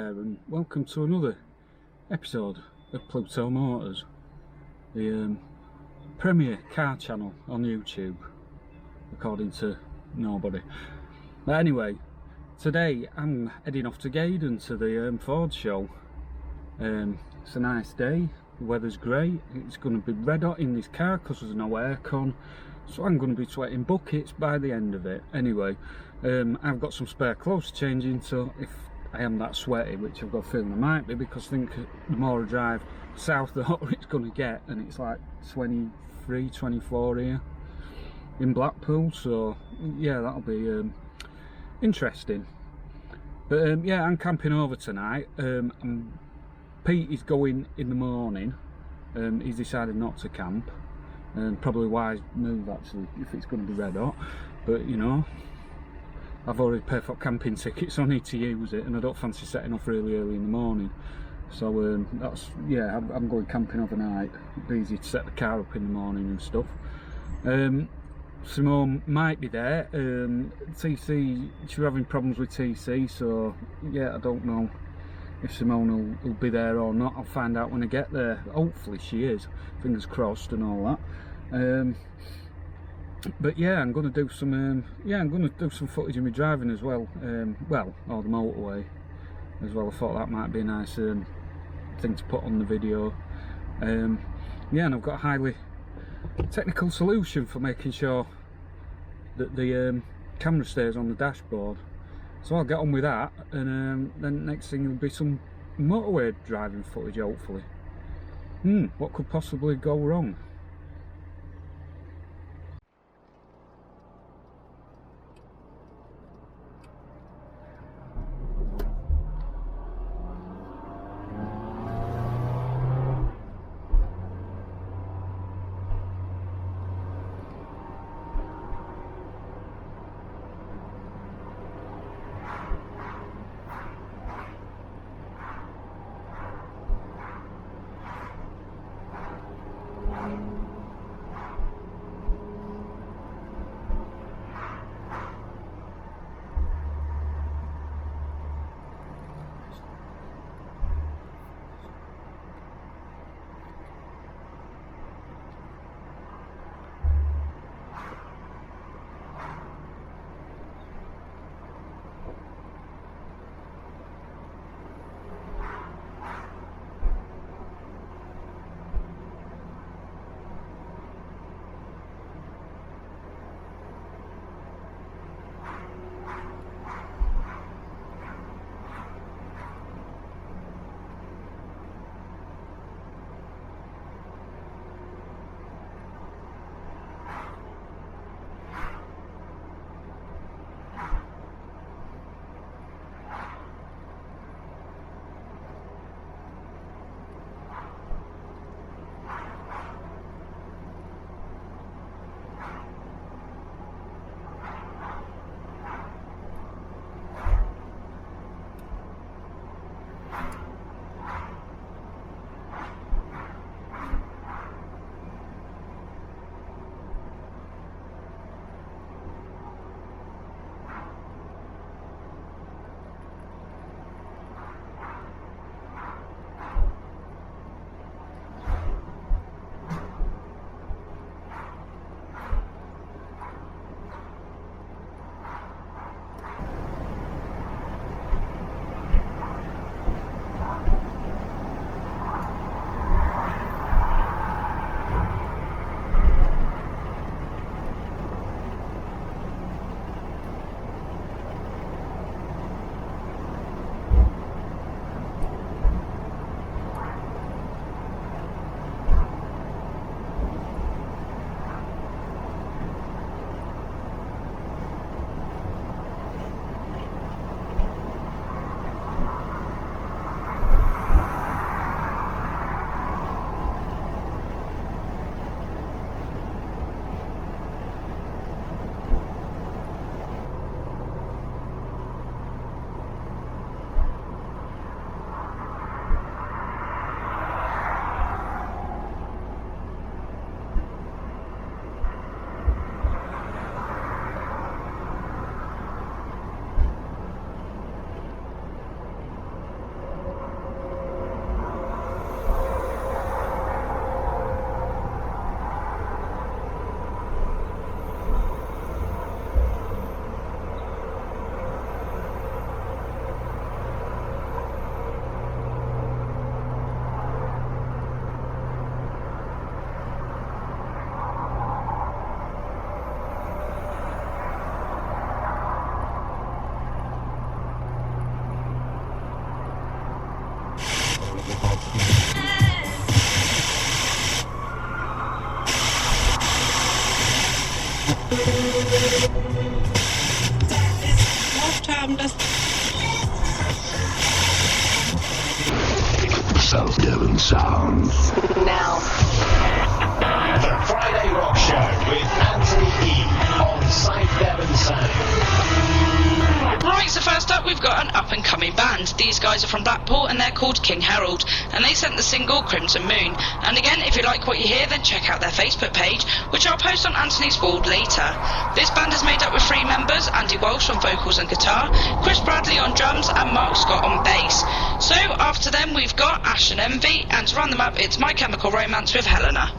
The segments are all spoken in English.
there, and welcome to another episode of Pluto Motors, the premier car channel on YouTube, according to nobody. But anyway, today I'm heading off to Gaydon to the Ford show. It's a nice day, the weather's great, it's going to be red hot in this car because there's no aircon, so I'm going to be sweating buckets by the end of it. Anyway, I've got some spare clothes to change into if I am that sweaty, which I've got a feeling I might be, because I think the more I drive south the hotter it's going to get, and it's like 23, 24 here in Blackpool, so yeah, that'll be interesting. But yeah, I'm camping over tonight. Pete is going in the morning. He's decided not to camp, and probably a wise move actually if it's going to be red hot, but you know, I've already paid for camping tickets, so I need to use it, and I don't fancy setting off really early in the morning. So that's, yeah, I'm going camping overnight. It's easy to set the car up in the morning and stuff. Simone might be there. TC, she's having problems with TC, so yeah, I don't know if Simone will be there or not. I'll find out when I get there. Hopefully she is, fingers crossed and all that. But yeah, I'm going to do some footage of me driving as well, or the motorway as well. I thought that might be a nice thing to put on the video. Yeah, and I've got a highly technical solution for making sure that the camera stays on the dashboard, so I'll get on with that, and then next thing will be some motorway driving footage, hopefully. What could possibly go wrong? starts now. The Friday Rock Show with Anthony E on South Devon Sound. Right, so first up we've got an up-and-coming band. These guys are from Blackpool and they're called King Harold, and they sent the single Crimson Moon. And again, if you like what you hear, then check out their Facebook page, which I'll post on Anthony's board later. This band is made up with 3 members: Andy Walsh on vocals and guitar, Chris Bradley on drums, and Mark Scott on bass. So after them we've got Ash and Envy, and to run them up it's My Chemical Romance with Helena.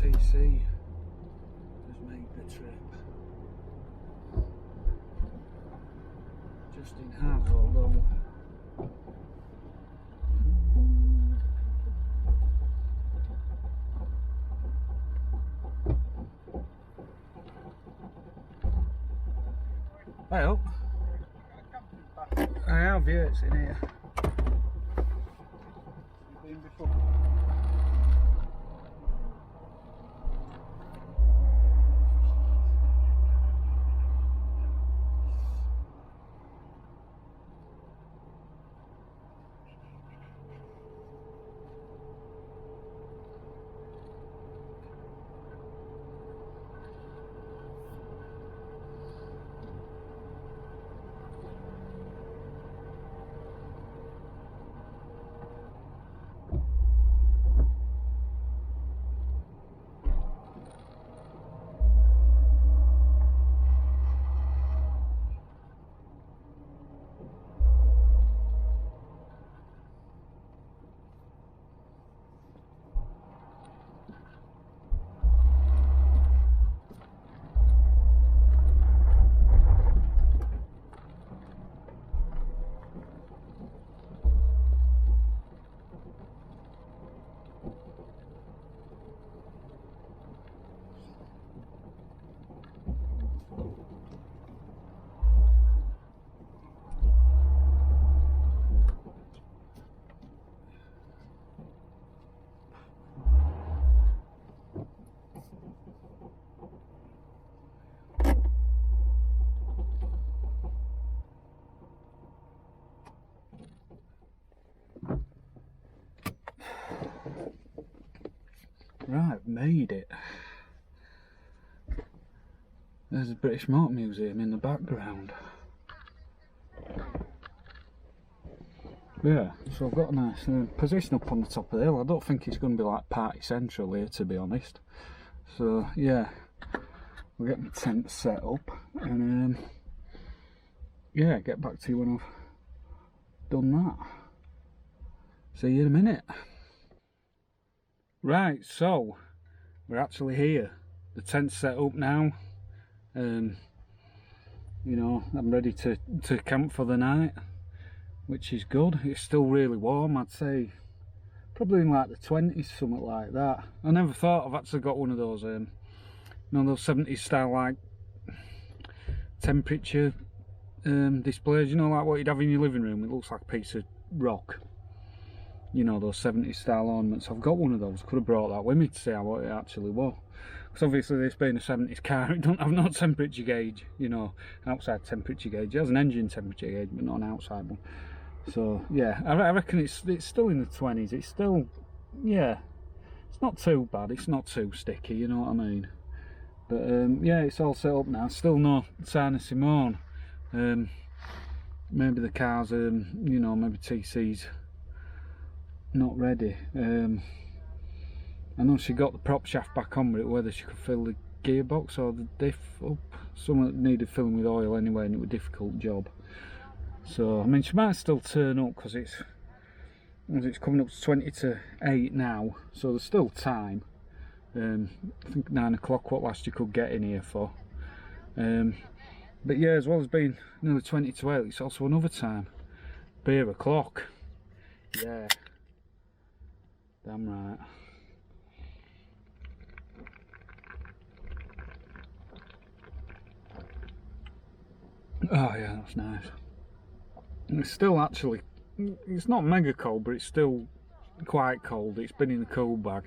TC has made the trip. Justin has, although well, I have, yeah, it's in here. Been before. Right, I've made it. There's the British Motor Museum in the background. Yeah, so I've got a nice position up on the top of the hill. I don't think it's going to be like party central here, to be honest. So yeah, we'll get my tent set up and yeah, get back to you when I've done that. See you in a minute. Right, so we're actually here. The tent's set up now. You know, I'm ready to camp for the night, which is good. It's still really warm. I'd say probably in like the 20s, something like that. I never thought I've actually got one of those you know, those 70s style like temperature displays, you know, like what you'd have in your living room. It looks like a piece of rock, you know, those 70s style ornaments. I've got one of those. Could have brought that with me to see what it actually was, because obviously this being a 70s car, it don't have no temperature gauge, you know, outside temperature gauge. It has an engine temperature gauge but not an outside one. So yeah, I reckon it's still in the 20s. It's still, yeah, it's not too bad, it's not too sticky, you know what I mean. But yeah, it's all set up now. Still no sign of Simone. Maybe the car's you know, maybe TC's not ready. I know she got the prop shaft back on with it, whether she could fill the gearbox or the diff up. Some that needed filling with oil anyway, and it was a difficult job. So I mean, she might still turn up because it's coming up to 20 to 8 now, so there's still time. I think 9 o'clock what last you could get in here for. But yeah, as well as being nearly 20 to 8, it's also another time. Beer o'clock. Yeah. Damn right. Oh yeah, that's nice. It's still actually, it's not mega cold, but it's still quite cold. It's been in a cool bag.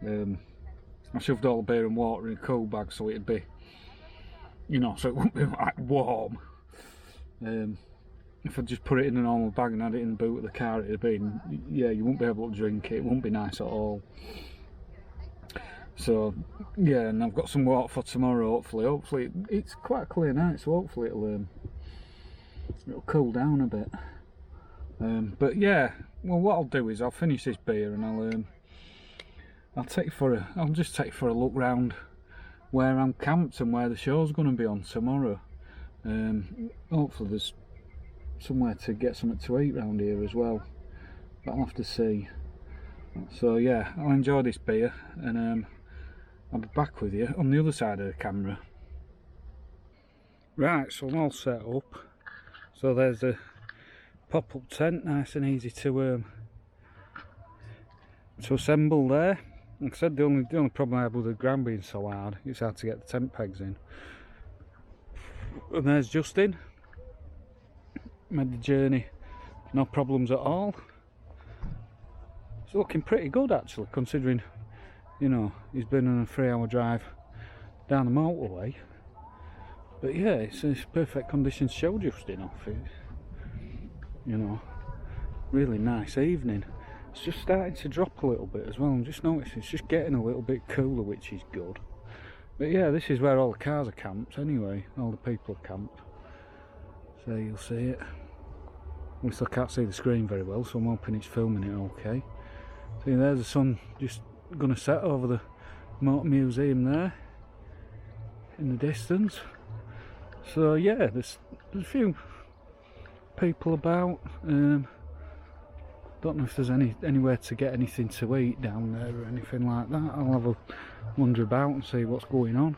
I shoved all the beer and water in a cool bag so it'd be, you know, so it wouldn't be like warm. If I just put it in a normal bag and had it in the boot of the car, it'd be, yeah, you wouldn't be able to drink it. It wouldn't be nice at all. So yeah, and I've got some water for tomorrow. Hopefully it's quite a clear night, so hopefully it'll cool down a bit. But yeah, well, what I'll do is I'll finish this beer and I'll just take for a look round where I'm camped and where the show's going to be on tomorrow. Hopefully there's somewhere to get something to eat around here as well, but I'll have to see. So yeah, I'll enjoy this beer and I'll be back with you on the other side of the camera. Right, so I'm all set up. So there's a pop-up tent, nice and easy to assemble there. Like I said, the only problem I have with the ground being so hard, it's hard to get the tent pegs in. And there's Justin. Made the journey, no problems at all. It's looking pretty good actually, considering, you know, he's been on a 3-hour drive down the motorway. But yeah, it's perfect conditions to show Justin off it. You know, really nice evening. It's just starting to drop a little bit as well. I'm just noticing it's just getting a little bit cooler, which is good. But yeah, this is where all the cars are camped anyway, all the people are camped. So you'll see it. At least I can't see the screen very well, so I'm hoping it's filming it okay. See, there's the sun just gonna set over the motor museum there in the distance. So yeah, there's a few people about. Don't know if there's anywhere to get anything to eat down there or anything like that. I'll have a wander about and see what's going on.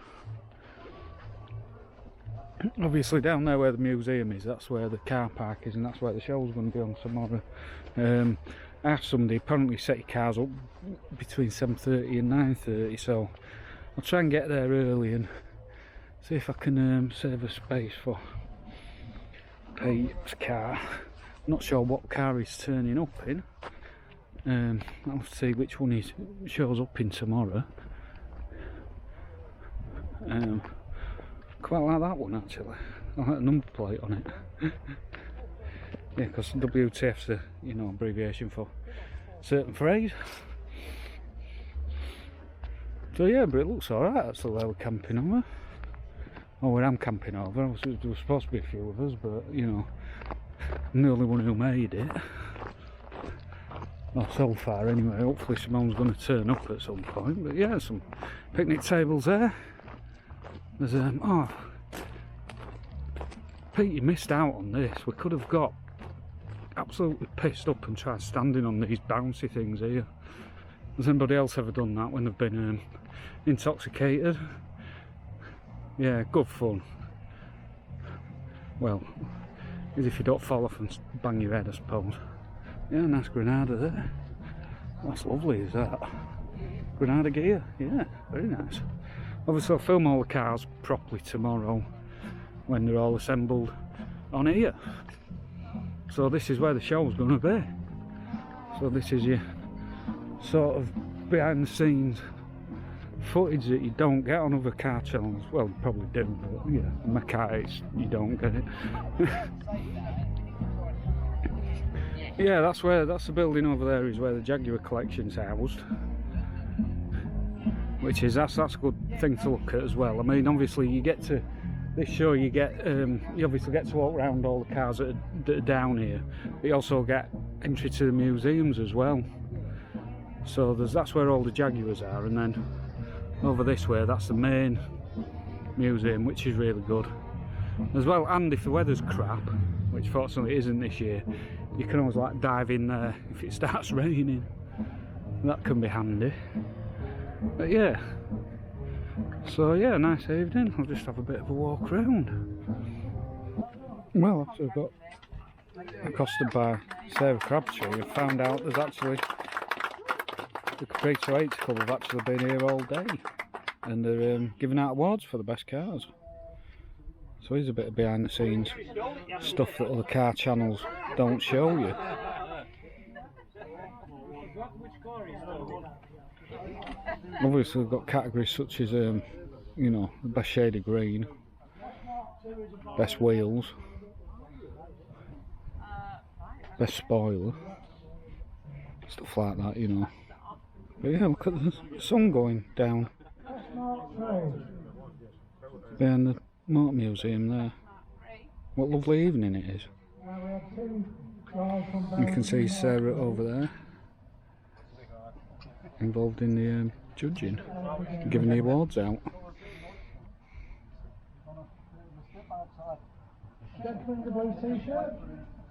Obviously down there where the museum is, that's where the car park is, and that's where the show's going to be on tomorrow. I asked somebody, apparently set your cars up between 7:30 and 9:30, so I'll try and get there early and see if I can save a space for Pete's car. Not sure what car he's turning up in. I'll have to see which one he shows up in tomorrow. Quite like that one actually. I like the number plate on it. Yeah, because WTF's the, you know, abbreviation for certain phrase. So yeah, but it looks alright actually where we're camping over. Or where I'm camping over. There was supposed to be a few of us, but you know, I'm the only one who made it. Well, so far anyway. Hopefully someone's going to turn up at some point. But yeah, some picnic tables there. There's oh, Pete, you missed out on this. We could have got absolutely pissed up and tried standing on these bouncy things here. Has anybody else ever done that when they've been intoxicated? Yeah, good fun. Well, as if you don't fall off and bang your head, I suppose. Yeah, nice Granada there. That's lovely, is that? Granada gear, yeah, very nice. Obviously I'll film all the cars properly tomorrow when they're all assembled on here. So this is where the show's going to be. So this is your sort of behind the scenes footage that you don't get on other car channels. Well, you probably do, but yeah, in my car you don't get it. Yeah, that's the building over there is where the Jaguar collection's housed. Which is that's a good thing to look at as well. I mean, obviously you get to this show, you obviously get to walk around all the cars that are down here. But you also get entry to the museums as well. So that's where all the Jaguars are, and then over this way that's the main museum, which is really good as well. And if the weather's crap, which fortunately isn't this year, you can always like dive in there if it starts raining. That can be handy. But yeah, so yeah, nice evening. I'll just have a bit of a walk around. Well, after I've got accosted by Sarah Crabtree, I found out there's actually the Caprito 8 Club have actually been here all day, and they're giving out awards for the best cars. So here's a bit of behind the scenes stuff that other car channels don't show you. Obviously we've got categories such as you know, the best shade of green, best wheels, best spoiler, stuff like that, you know. But yeah, look at the sun going down behind the motor museum there. What lovely evening it is. You can see Sarah over there, involved in the judging, giving the awards out. Gentlemen in the blue t-shirt,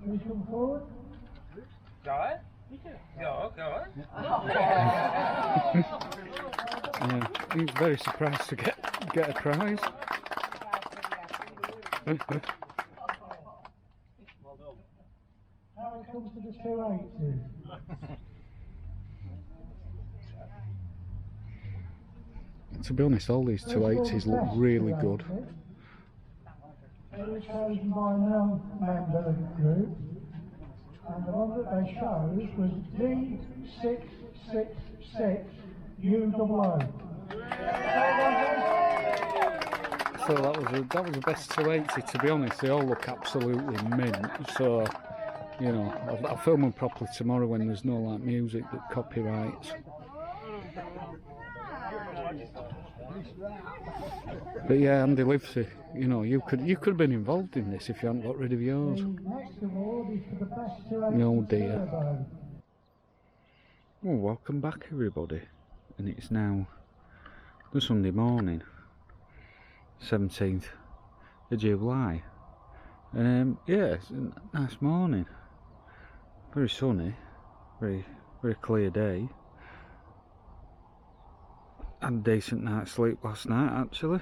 please come forward. Go ahead. Go on. He's very surprised to get a prize. Now it comes to the 280s. To be honest, all these 280s look really good. It was chosen by a non-member group, and the one that they chose was D666UOO. So that was the best 280. To be honest, they all look absolutely mint. So, you know, I'll film them properly tomorrow when there's no like music that copyrights. But yeah, Andy Livesey, you know, you could have been involved in this if you hadn't got rid of yours. The next award is for the best 280 Oh dear. turbo. Oh, welcome back everybody. And it's now the Sunday morning, 17th of July. Yeah, it's a nice morning. Very sunny, very clear day. Had a decent night's sleep last night actually.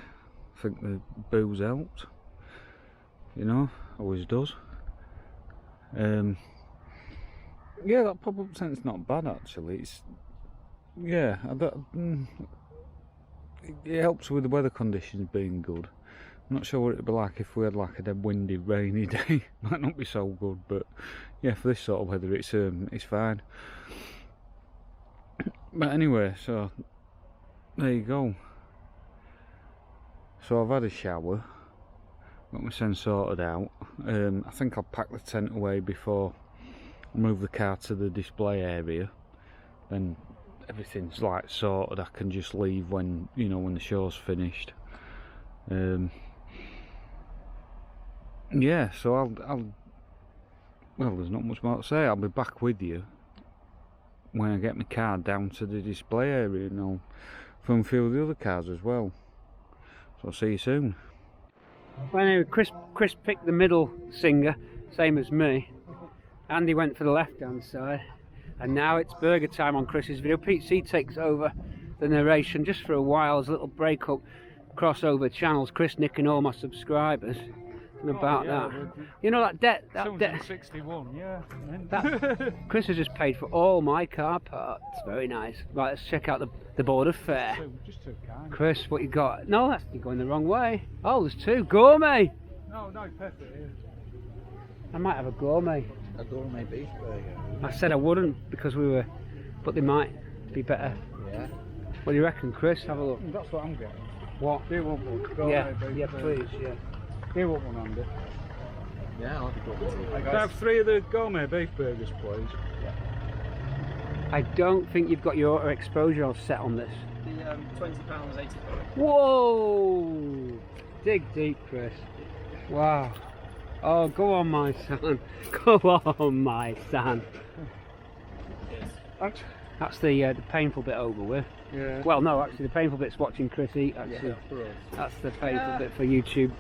I think the booze helped. You know, always does. Yeah, that pop-up tent's not bad actually. It's, yeah, it helps with the weather conditions being good. I'm not sure what it'd be like if we had like a dead windy, rainy day. Might not be so good, but yeah, for this sort of weather, it's fine. But anyway, so there you go. So I've had a shower, got my tent sorted out. I think I'll pack the tent away before I move the car to the display area. Then everything's like sorted. I can just leave when, you know, when the show's finished. Yeah, so I'll well, there's not much more to say. I'll be back with you when I get my car down to the display area, and I'll film a few of the other cars as well. So I'll see you soon. Well, anyway, Chris picked the middle singer, same as me. Andy went for the left-hand side, and now it's burger time on Chris's video. Pete C takes over the narration just for a while as a little break-up crossover channels. Chris nicking all my subscribers. And about that, you know, that debt. 261, yeah. That, Chris has just paid for all my car parts. Very nice. Right, let's check out the board of fare. Just too kind. Chris, what you got? No, that's you're going the wrong way. Oh, there's two. Gourmet. No, perfect. Yeah. I might have a gourmet. A gourmet beef burger. I said I wouldn't because we were, but they might be better. Yeah. What do you reckon, Chris? Have a look. That's what I'm getting. What? Do you want one? Yeah, please, yeah. Do you want one, Andy? Yeah, I'll have a gourmet. Can I have 3 of the gourmet beef burgers, please? I don't think you've got your exposure set on this. The £20, 80. Whoa! Dig deep, Chris. Wow. Oh, go on, my son. Go on, my son. That's the painful bit over with. Yeah. Well, no, actually, the painful bit's watching Chris eat. Actually, Yeah, that's the painful bit for YouTube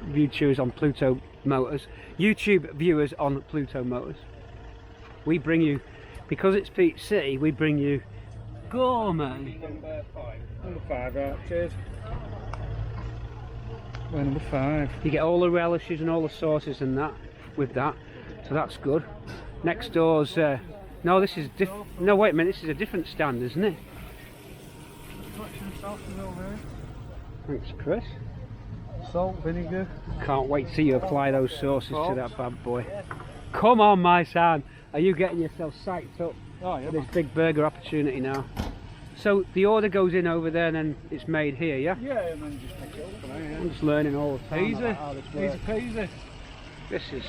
viewers on Pluto Motors. YouTube viewers on Pluto Motors. We bring you, because it's Pete C, we bring you gourmet. Number 5, right, cheers. Well, number 5. You get all the relishes and all the sauces and that with that, so that's good. Next door's no, this is no, wait a minute, this is a different stand, isn't it? Thanks, Chris. Salt, vinegar. Can't wait to see you apply those sauces to that bad boy. Come on, my son. Are you getting yourself psyched up Oh, yeah. for this big burger opportunity now? So the order goes in over there and then it's made here, yeah? Yeah, and then just pick it up from there. I'm just learning all the time Easy, about how this easy works. peasy. This is...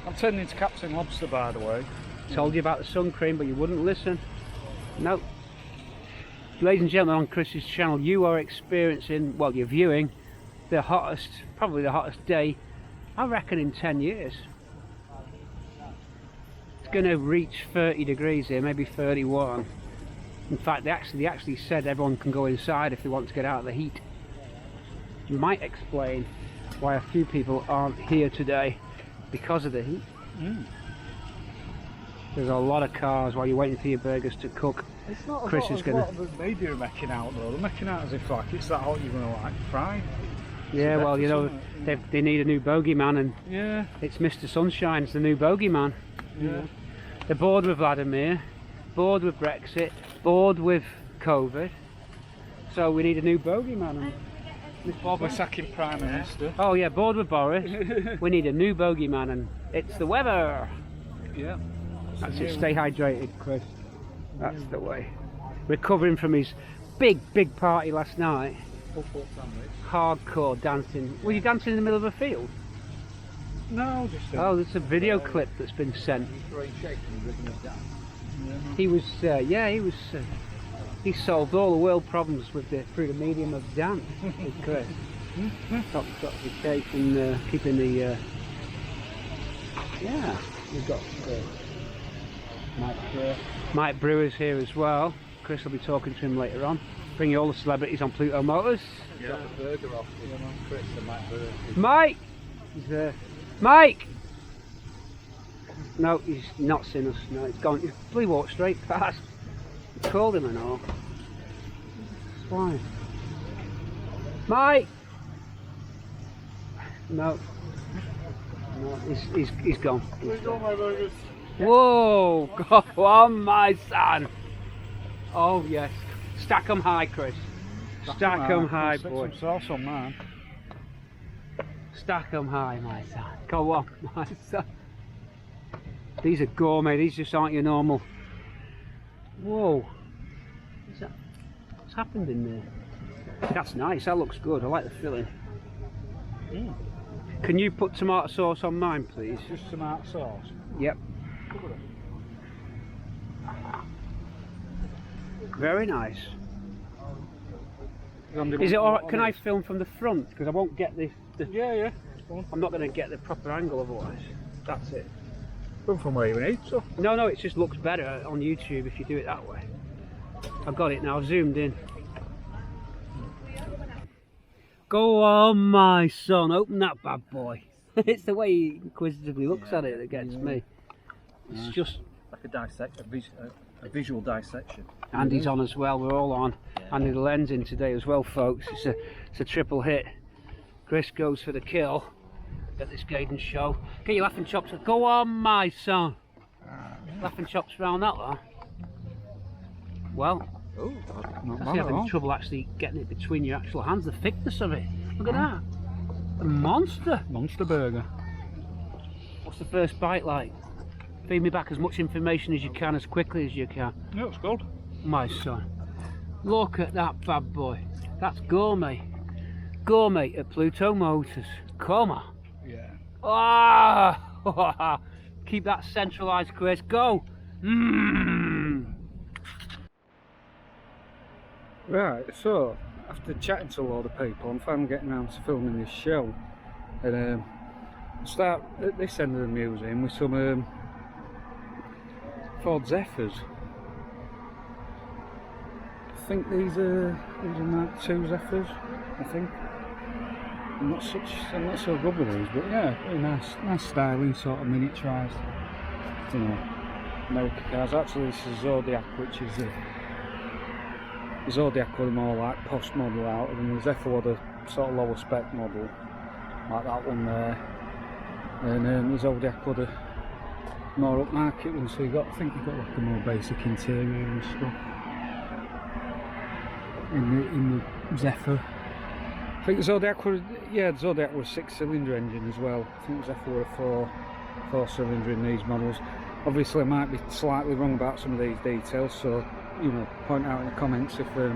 I'm turning into Captain Lobster, by the way. Told you about the sun cream, but you wouldn't listen. No. Ladies and gentlemen, on Chris's channel, you are experiencing, well, you're viewing the hottest, probably the hottest day, I reckon, in 10 years. It's going to reach 30 degrees here, maybe 31. In fact, they actually said everyone can go inside if they want to get out of the heat. You might explain why a few people aren't here today because of the heat. There's a lot of cars while you're waiting for your burgers to cook. It's not Chris is gonna. what the media are making out though. They're making out as if like it's that hot you're gonna like fry. Yeah, well, you know, they need a new bogeyman, and Yeah. it's Mr. Sunshine's the new bogeyman. Yeah. They're bored with Vladimir, bored with Brexit, bored with COVID. So we need a new bogeyman. Bob was sacking Prime Minister. Oh yeah, bored with Boris. We need a new bogeyman, and it's the weather. Yeah. That's it. Stay hydrated, Chris. That's the way. Recovering from his big party last night. Hardcore dancing. Were you dancing in the middle of a field? No, just. Oh, there's a video clip that's been sent. He was, yeah, he was. He solved all the world problems through the medium of dance. With Chris. Top education, keeping the. Yeah, we've got Mike Brewer's here as well. Chris will be talking to him later on. Bringing all the celebrities on Pluto Motors. Yeah. Got the burger off Chris and Mike Brewer. Mike! He's there. Mike! No, he's not seen us. No, he's gone. He walked straight past. We called him and all. Why? Mike! No. No, he's gone. He's gone. Whoa! Go on, my son! Oh, yes. Stack 'em high, Chris. Stack 'em high, boy. Some sauce on mine. Stack 'em high, my son. Go on, my son. These are gourmet. These just aren't your normal. Whoa. What's happened in there? That's nice. That looks good. I like the filling. Can you put tomato sauce on mine, please? Just tomato sauce. Yep. Very nice. Is it alright? Can I film from the front? Because I won't get the Yeah. I'm not going to get the proper angle otherwise. That's it. Come from where you need, so. No, it just looks better on YouTube if you do it that way. I've got it now, zoomed in. Go on, my son, open that bad boy. It's the way he inquisitively looks at it that gets me. It's just Like a visual dissection. Andy's on as well. We're all on. Andy the lens in today as well, folks. It's a triple hit. Chris goes for the kill at this Gaydon show. Get your laughing chops. Go on, my son. Laughing chops round that lot. Well, I'm having trouble actually getting it between your actual hands. The thickness of it. Look at that. A monster. Monster burger. What's the first bite like? Feed me back as much information as you can, as quickly as you can. Yeah, it's good. My son. Look at that bad boy. That's gourmet. Gourmet at Pluto Motors. Come on. Yeah. Ah! Keep that centralised, Chris. Go! Mmm! Right, so after chatting to a lot of people, I'm finally getting around to filming this show. And start at this end of the museum with some Ford Zephyrs. I think these are Mark II Zephyrs, I think. I'm not so good with these, but yeah, very nice styling, sort of miniaturised, you know, American cars. Actually, this is Zodiac, which is the Zodiac were the more like posh model out, and the Zephyr were the sort of lower spec model, like that one there. And the Zodiac were the more upmarket one, so I think you've got like a more basic interior and stuff. In the Zephyr. I think the Zodiac was, the Zodiac was a 6-cylinder engine as well. I think the Zephyr were a 4-cylinder in these models. Obviously I might be slightly wrong about some of these details, so you know, point out in the comments if I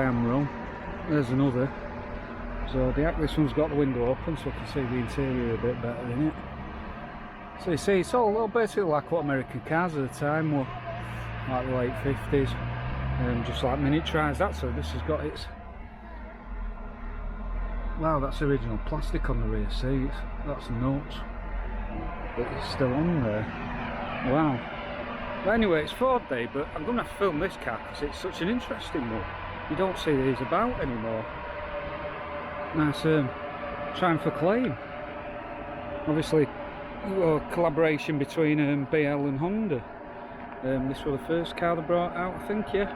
am wrong. There's another Zodiac. This one's got the window open so I can see the interior a bit better in it. So you see, it's all basically like what American cars at the time were, like the late 50s. Just like miniaturised. This has got its. Wow, that's original plastic on the rear seats. That's nuts. But it's still on there. Wow. But anyway, it's Ford Day, but I'm going to film this car because it's such an interesting one. You don't see these about anymore. Nice trying for claim. Obviously, a collaboration between BL and Honda. This was the first car they brought out, I think, yeah.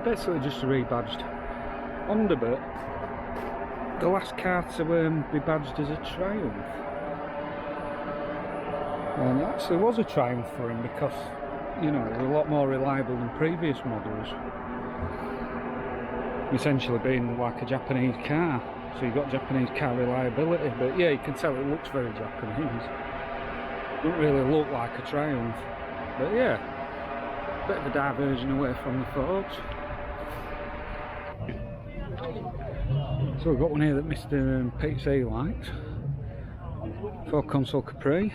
Basically just a rebadged Honda, but the last car to be badged as a Triumph. And it actually was a Triumph for him because, you know, they were a lot more reliable than previous models. Essentially being like a Japanese car. So you've got Japanese car reliability, but yeah, you can tell it looks very Japanese. It doesn't really look like a Triumph. But yeah, bit of a diversion away from the Fords. So we've got one here that Mr. Pete C liked. Ford Console Capri.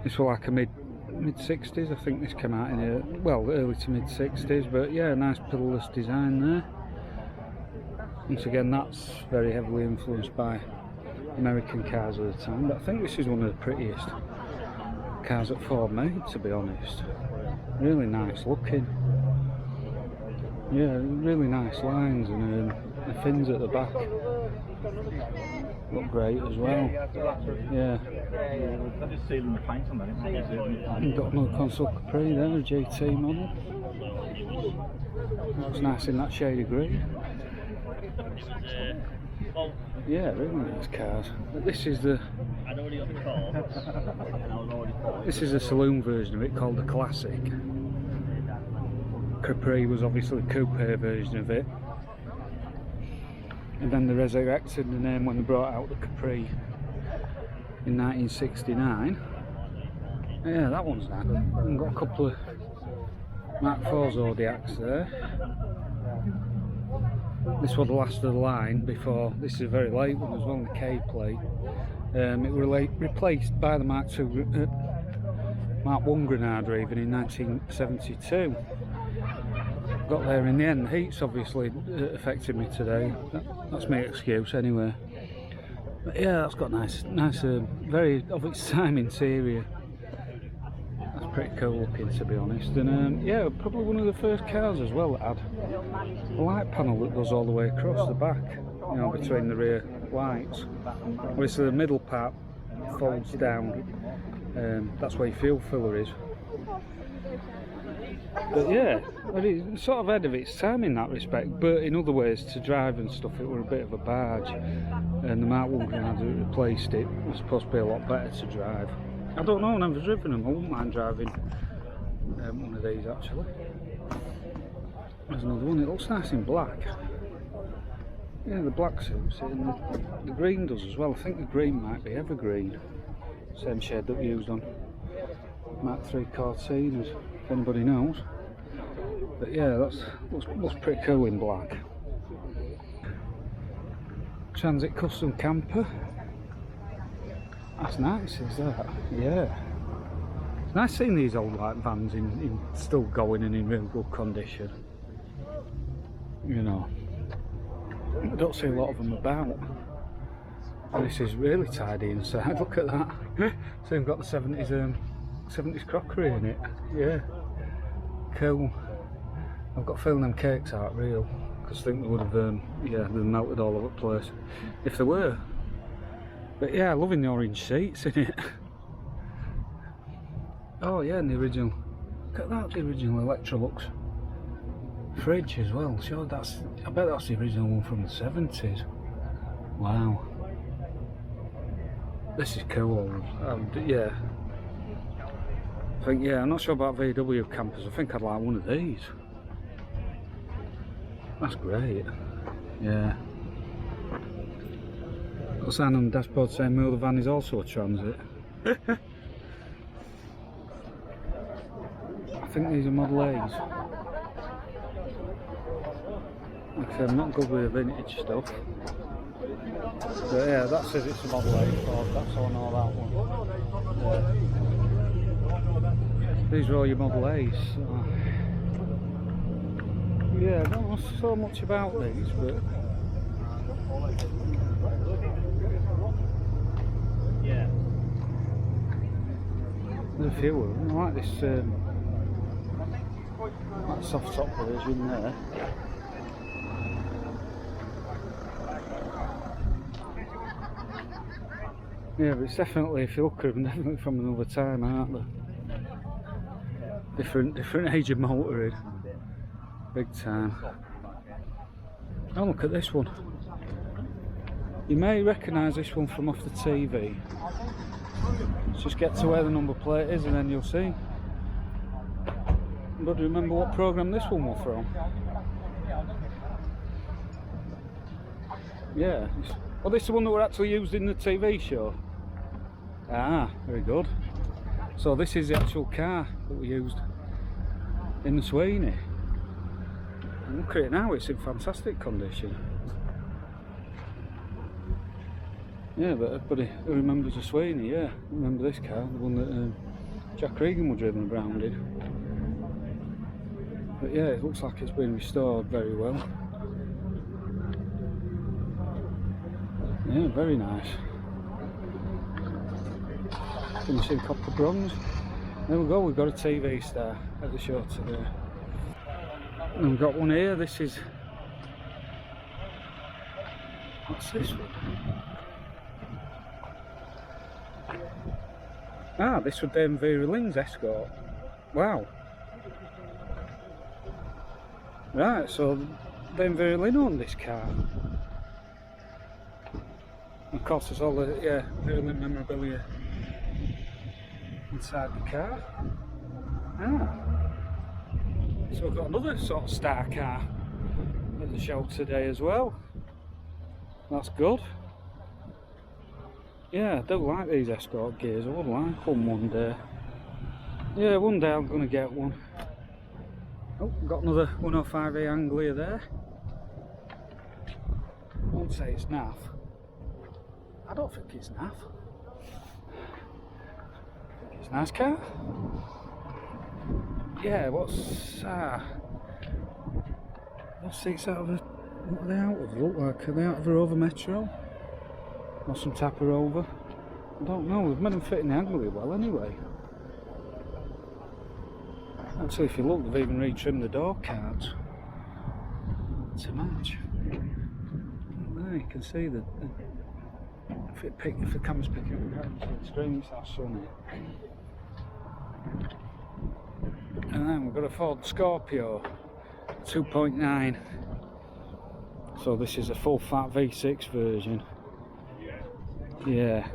This was like a mid-60s, I think this came out in early to mid-60s, but yeah, nice pillarless design there. Once again, that's very heavily influenced by American cars at the time, but I think this is one of the prettiest cars that Ford made, to be honest. Really nice looking. Yeah, really nice lines, and the fins at the back look great as well. Yeah. I'm just sealing the paint on that. You've got another Console Capri there, a GT model. Looks nice in that shade of green. Yeah, really nice cars. But this is the saloon version of it, called the Classic. Capri was obviously the coupe version of it. And then they resurrected the name when they brought out the Capri in 1969. Yeah, that one's nice. We've got a couple of Mark IV Zodiacs there. This was the last of the line before, this is a very late one as well, the K plate. It was replaced by the Mark I Granada even in 1972. Got there in the end. The heat's obviously affected me today. That's my excuse anyway. But yeah, that's got nice, very of its time interior. That's pretty cool looking, to be honest. And yeah, probably one of the first cars as well that had a light panel that goes all the way across the back, you know, between the rear lights. Obviously the middle part folds down. That's where your fuel filler is. But yeah, it's sort of ahead of its time in that respect, but in other ways, to drive and stuff, it were a bit of a barge, and the Mark I Granada that replaced it was supposed to be a lot better to drive. I don't know, I've never driven them. I wouldn't mind driving one of these actually. There's another one, it looks nice in black. Yeah, the black suits it, and the green does as well. I think the green might be evergreen, same shade that we used on Mark III Cortinas, if anybody knows. But yeah, that looks pretty cool in black. Transit Custom Camper. That's nice, is that? Yeah. It's nice seeing these old like vans in still going and in real good condition. You know, I don't see a lot of them about. And this is really tidy inside. Look at that. So we've got the 70s crockery in it. Yeah. Cool. I've got a feeling them cakes aren't real, because I think they would have yeah, they melted all over the place if they were. But yeah, loving the orange seats in it. Oh yeah, and the original, look at that, the original Electrolux fridge as well. Sure, I bet that's the original one from the 70s. Wow. This is cool. Yeah. I think, yeah, I'm not sure about VW campers. I think I'd like one of these. That's great. Yeah. Got a sign on the dashboard saying my other van is also a Transit. I think these are Model A's. Like I said, I'm not good with the vintage stuff. But yeah, that says it's a Model A Ford, that's all I know that one. Yeah. These are all your Model A's. So. Yeah, I don't know so much about these, but yeah, there's a few of them. I like this that soft top version there. Yeah, but it's definitely, if you look at them, definitely from another time, aren't they? Different age of motoring. Big time. Oh, look at this one. You may recognise this one from off the TV. Let's just get to where the number plate is and then you'll see. But do you remember what programme this one was from? Yeah. Well, this is the one that were actually used in the TV show. Ah, very good. So this is the actual car that we used in the Sweeney. And look at it now, it's in fantastic condition. Yeah, but everybody who remembers the Sweeney, yeah, remember this car, the one that Jack Regan was driven around in. But yeah, it looks like it's been restored very well. Yeah, very nice. Finishing copper bronze. There we go, we've got a TV star at the show today. And we've got one here, this is... What's this one? Ah, this was Dame Vera Lynn's Escort. Wow. Right, so Dame Vera Lynn owned this car. Of course there's all the Vera Lynn memorabilia inside the car. Ah. So we've got another sort of star car at the show today as well. That's good. Yeah, I do like these Escort gears. I would like one day. Yeah, one day I'm going to get one. Oh, got another 105A Anglia there. I won't say it's naff. I don't think it's naff. It's a nice car. Yeah, what's seats out of the... What are they out of? Look like, are they out of a Rover Metro? Or some type of Rover? I don't know, we've made them fit in the Anglia well anyway. Actually, if you look, they've even retrimmed the door cards to match. There you can see the if the camera's picking up the screen, it's that sunny. And then we've got a Ford Scorpio 2.9. So this is a full fat V6 version. Yeah.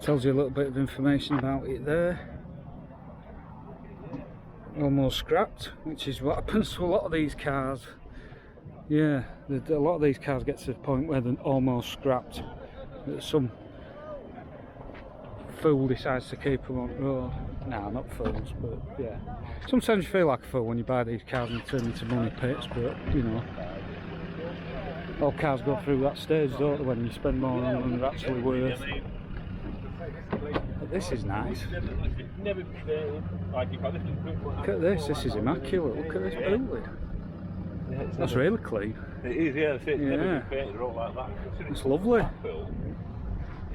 Tells you a little bit of information about it there. Almost scrapped, which is what happens to a lot of these cars. Yeah, a lot of these cars get to the point where they're almost scrapped. Some fool decides to keep them on road. No, not fools, but yeah. Sometimes you feel like a fool when you buy these cars and turn into money pits, but you know, all cars go through that stage, don't they, when you spend more on them than they're actually worth. But this is nice. Look at this, this is immaculate. Look at this boot lid. That's really clean. It is, yeah. It's never been painted or like that. It's lovely.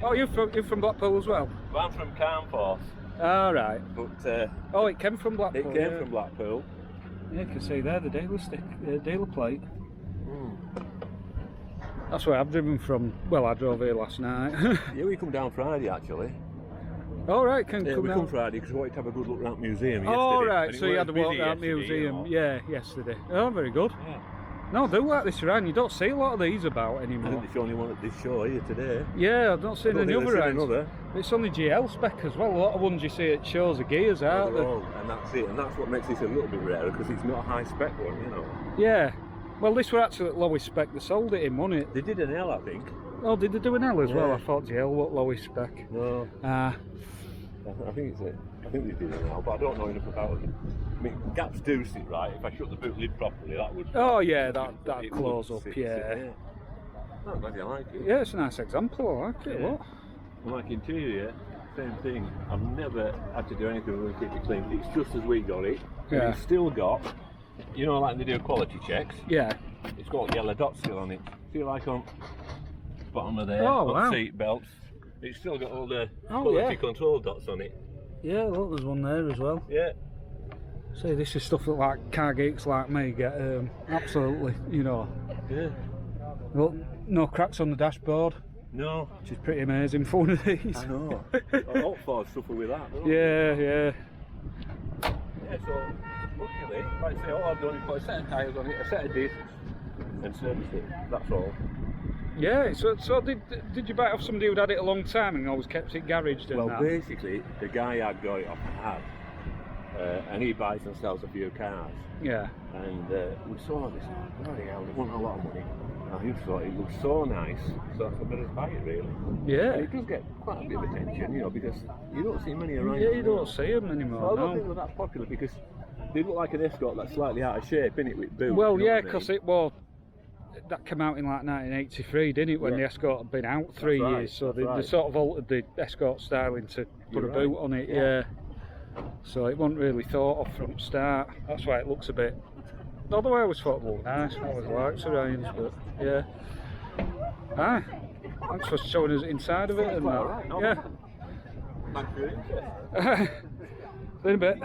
Oh, you're from Blackpool as well? Well, I'm from Carnforth. Ah, right. But oh, it came from Blackpool. It came from Blackpool. Yeah, you can see there the dealer stick, dealer plate. That's where I've driven from. Well, I drove here last night. Yeah, we come down Friday actually. All right, we come Friday because we wanted to have a good look around the museum yesterday. Oh, right, so you had to walk around the museum, yeah, yesterday. Oh, very good. Yeah. No, I do like this around. You don't see a lot of these about anymore. I think it's the only one at this show here today. Yeah, I've not seen any other around. It's only GL spec as well. A lot of ones you see at shows are gears, aren't they? And that's it, and that's what makes this a little bit rarer because it's not a high spec one, you know. Yeah. Well, this were actually at lowest spec. They sold it in, wasn't it? They did an L, I think. Oh, did they do an L as well? I thought GL was lowest spec. No. I think it's I think they did it now, but I don't know enough about it. I mean, gaps do sit right. If I shut the boot lid properly, that would. Oh yeah, that close up. Yeah. I'm glad you like it. Yeah, it's a nice example. I like it a lot. I like interior. Same thing. I've never had to do anything with it to keep it clean. It's just as we got it. Yeah. It's still got. You know, like they do quality checks. Yeah. It's got yellow dots still on it. See, like on the bottom of there. Oh wow. Seat belts. It's still got all the quality control dots on it. Yeah, look, there's one there as well. Yeah. See, this is stuff that like car geeks like me get absolutely, you know. Yeah. Well, no cracks on the dashboard. No. which is pretty amazing for one of these. I know. All Fords suffer with that, don't they? Yeah, yeah. Yeah, so luckily, like I say, all I've done is put a set of tyres on it, a set of discs, and service it. That's all. Yeah, so did you buy it off somebody who'd had it a long time and always kept it garaged and Well, that? basically, the guy I got it off had, and he buys and sells a few cars. Yeah. And we saw this, bloody hell, it wasn't a lot of money. And I thought it looked so nice, so I thought, better buy it really. Yeah. And it does get quite a bit of attention, you know, because you don't see many around. Yeah, you don't see them anymore. I don't no. think they're that popular because they look like an Escort that's slightly out of shape, innit, with boots. Well, you know yeah, what I because mean? it was. That came out in like 1983, didn't it? When the Escort had been out 3 right, years, so that's they right. sort of altered the Escort styling to put You're a boot right, on it. yeah. Yeah. So it wasn't really thought of from the start. That's why it looks a bit. Although I always thought it looked nice. I always liked Orions, but yeah. Ah, thanks for showing us inside of it and that. Right, no, Yeah. Thanks for your interest. In a bit.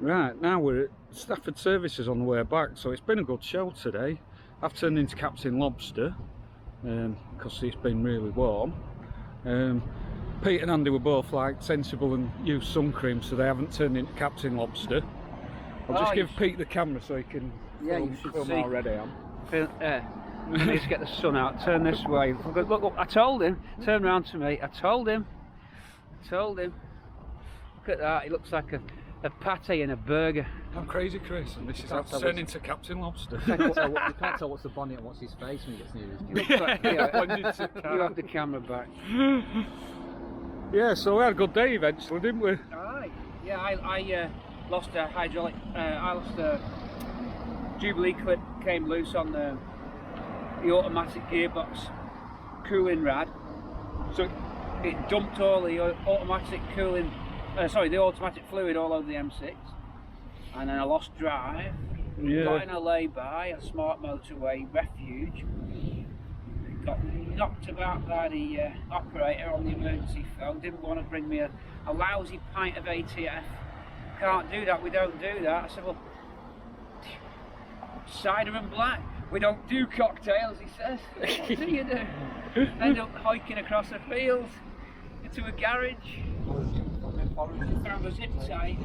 Right, now we're at Stafford Services on the way back, so it's been a good show today. I've turned into Captain Lobster because it's been really warm. Pete and Andy were both like sensible and used sun cream, so they haven't turned into Captain Lobster. I'll just give Pete the camera so he can film how ready I am. I need to get the sun out. Turn this way. Look, I told him. Turn round to me. I told him. Look at that. He looks like a pate in a burger. I'm crazy, Chris, and this is how to turn into Captain Lobster. You can't tell what's the bonnet and what's his face when he gets near his Looks like, you have the camera back. Yeah, so we had a good day eventually, didn't we? Alright. Yeah, I lost a hydraulic. I lost a Jubilee clip, came loose on the automatic gearbox cooling rad. So it dumped all the automatic cooling. The automatic fluid all over the M6, and then I lost drive. Yeah. Got in a lay-by, a smart motorway refuge. Got knocked about by the operator on the emergency phone. Didn't want to bring me a lousy pint of ATF. Can't do that. We don't do that. I said, well, cider and black. We don't do cocktails, he says. What do you do? End up hiking across the fields into a garage. Found a zip tie,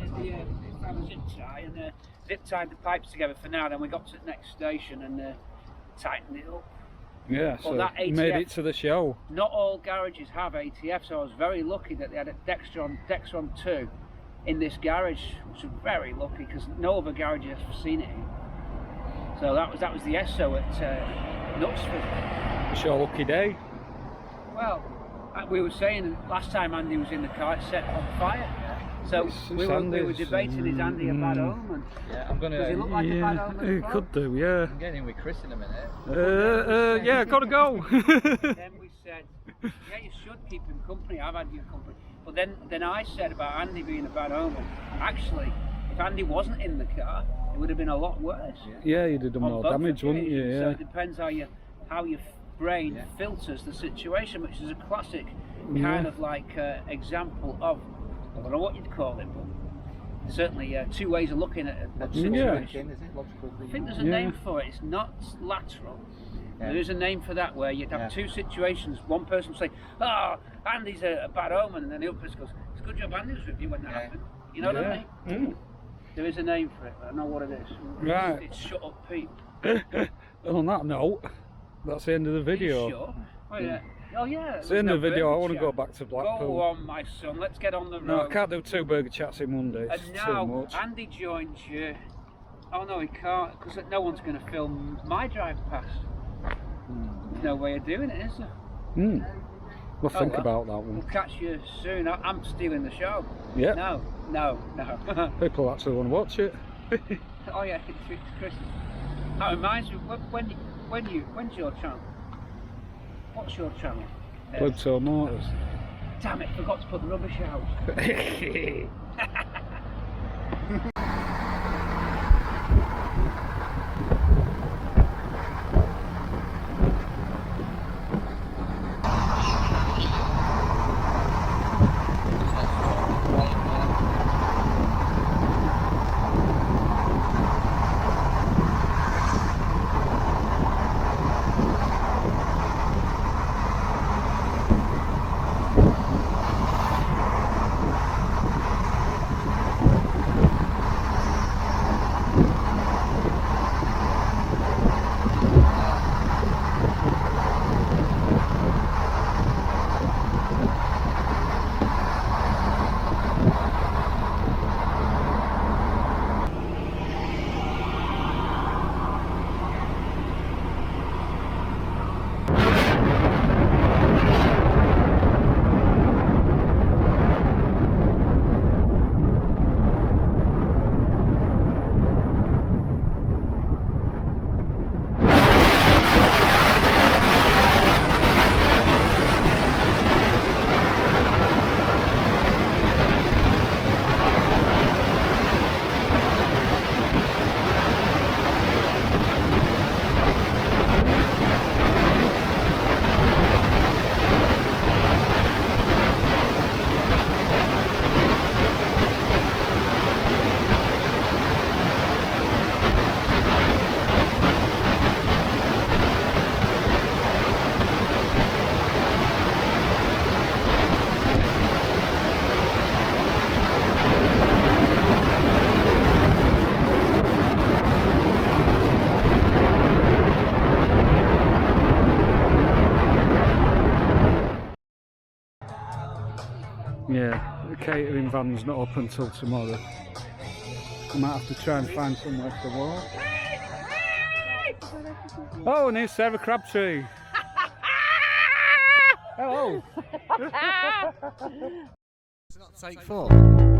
and zip tied the pipes together for now. Then we got to the next station and tightened it up. Yeah, so that you made ATF it to the show. Not all garages have ATF, so I was very lucky that they had a Dextron 2 in this garage, which was very lucky because no other garage has seen it. So that was the Esso at Knutsford. It's your lucky day. Well, we were saying last time Andy was in the car, it set on fire. So we were debating, is Andy a bad omen? Yeah, I'm gonna. Does he look like a bad omen? It could do, yeah. I'm getting in with Chris in a minute. Yeah, gotta go. Then we said, yeah, you should keep him company. I've had you company. But then I said about Andy being a bad omen. Actually, if Andy wasn't in the car, it would have been a lot worse. Yeah, you did more damage, wouldn't you? So Yeah. it depends how your brain filters the situation, which is a classic kind of like example of, I don't know what you'd call it, but certainly two ways of looking at a situation. I think there's a name for it. It's not lateral. Yeah. There is a name for that where you'd have two situations. One person would say, "Oh, Andy's a bad omen," and then the other person goes, "It's a good job Andy was with you when that happened." You know what I mean? There is a name for it, but I don't know what it is. Right. It's Shut Up Pete. On that note, that's the end of the video. Are you sure? Oh yeah. Oh yeah. It's the end of the video. I want to go back to Blackpool. Go on, my son. Let's get on the road. No, I can't do 2 burger chats in one day. It's And too now much. Andy joins you. Oh no, he can't, because no one's going to film my drive past. There's no way of doing it, is there? We'll think about that We'll one. catch you soon. I'm stealing the show. Yeah. No. People actually want to watch it. Oh yeah, it's Chris. That reminds me. When's your channel? What's your channel? Pluto Motors. Damn it! Forgot to put the rubbish out. Yeah, the catering van's not up until tomorrow. I might have to try and find somewhere to walk. Oh, and here's Sarah Crabtree. Hello. It's not take 4.